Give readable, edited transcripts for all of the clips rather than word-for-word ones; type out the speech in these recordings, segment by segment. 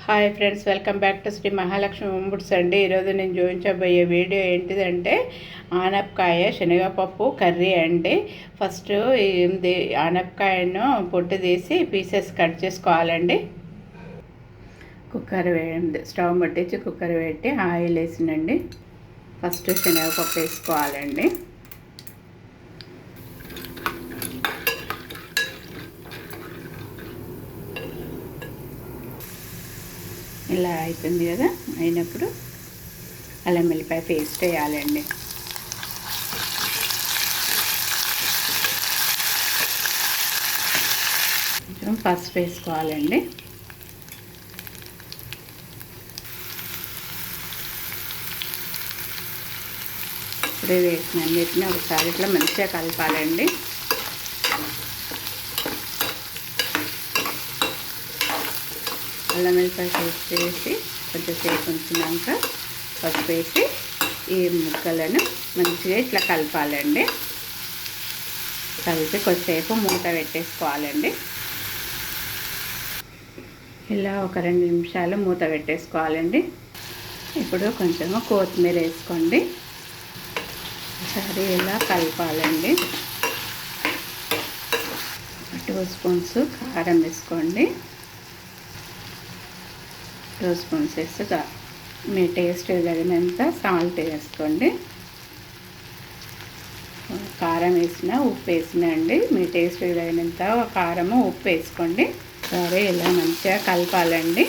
Hi friends, welcome back to Shri Mahalakshmi ముంబుడ్స్ అండి. ఈరోజు నేను చూపించబోయే వీడియో ఏంటిదంటే ఆనపకాయ శనగపప్పు కర్రీ అండి. ఫస్ట్ ఇది ఆనపకాయను పొట్టు తీసి పీసెస్ కట్ చేసుకోవాలండి. కుక్కర్ వేయండి, స్టవ్ ముట్టించి కుక్కర్ పెట్టి ఆయిల్ వేసినండి. ఫస్ట్ శనగపప్పు వేసుకోవాలండి. ఇలా అయిపోయింది కదా, అయినప్పుడు అల్లం వెల్లిపాయ పేస్ట్ వేయాలండి. కొంచెం పసుపు వేసుకోవాలండి. ఇప్పుడే వేసిన అన్నిటిని ఒకసారి ఇట్లా మంచిగా కలపాలండి. అల్లం వెల్లిపాయ పేస్ట్ వేసి కొంచెంసేపు ఉంచినాక పసుపు వేసి ఈ ముక్కలను మంచిగా ఇట్లా కలపాలండి. కలిపి కొద్దిసేపు మూత పెట్టేసుకోవాలండి. ఇలా ఒక 2 నిమిషాలు మూత పెట్టేసుకోవాలండి. ఇప్పుడు కొంచెము కొత్తిమీర వేసుకోండి. ఒకసారి ఇలా కలపాలండి. 2 స్పూన్స్ కారం వేసుకోండి. 2 స్పూన్స్ వేస్తే మీ టేస్ట్ తగినంత సాల్ట్ వేసుకోండి. కారం వేసిన, ఉప్పు వేసిన అండి. మీ టేస్ట్ తగినంత కారము ఉప్పు వేసుకోండి. సరే, ఇలా మంచిగా కలపాలండి.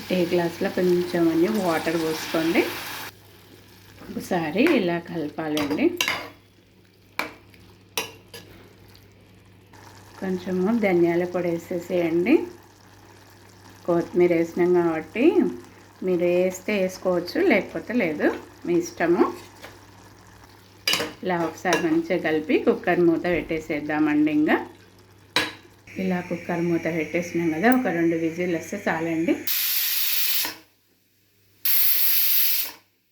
టీ గ్లాస్లో కొంచెం అన్ని వాటర్ పోసుకోండి. ఒకసారి ఇలా కలపాలండి. కొంచెము ధనియాల పొడి వేసేసేయండి. కొత్తిమీర వేసినాం కాబట్టి మీరు వేస్తే వేసుకోవచ్చు, లేకపోతే లేదు, మీ ఇష్టము. ఇలా ఒకసారి మంచిగా కలిపి కుక్కర్ మూత పెట్టేసేద్దామండి. ఇంకా ఇలా కుక్కర్ మూత పెట్టేసినాం కదా, ఒక 2 విజిల్ వస్తే చాలండి.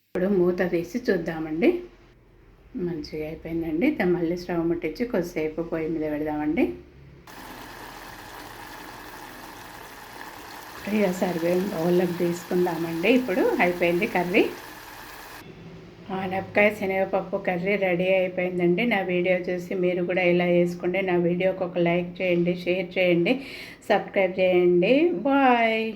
ఇప్పుడు మూత తీసి చూద్దామండి. మంచిగా అయిపోయిందండి. మళ్ళీ స్టవ్ ముట్టించి కొద్దిసేపు పొయ్యి మీద పెడదామండి. ఇక సర్వింగ్ బౌల్లోకి తీసుకుందామండి. ఇప్పుడు అయిపోయింది కర్రీ. ఆనపకాయ శనగపప్పు కర్రీ రెడీ అయిపోయిందండి. నా వీడియో చూసి మీరు కూడా ఇలా చేసుకోండి. నా వీడియోకి ఒక లైక్ చేయండి, షేర్ చేయండి, సబ్స్క్రైబ్ చేయండి. బాయ్.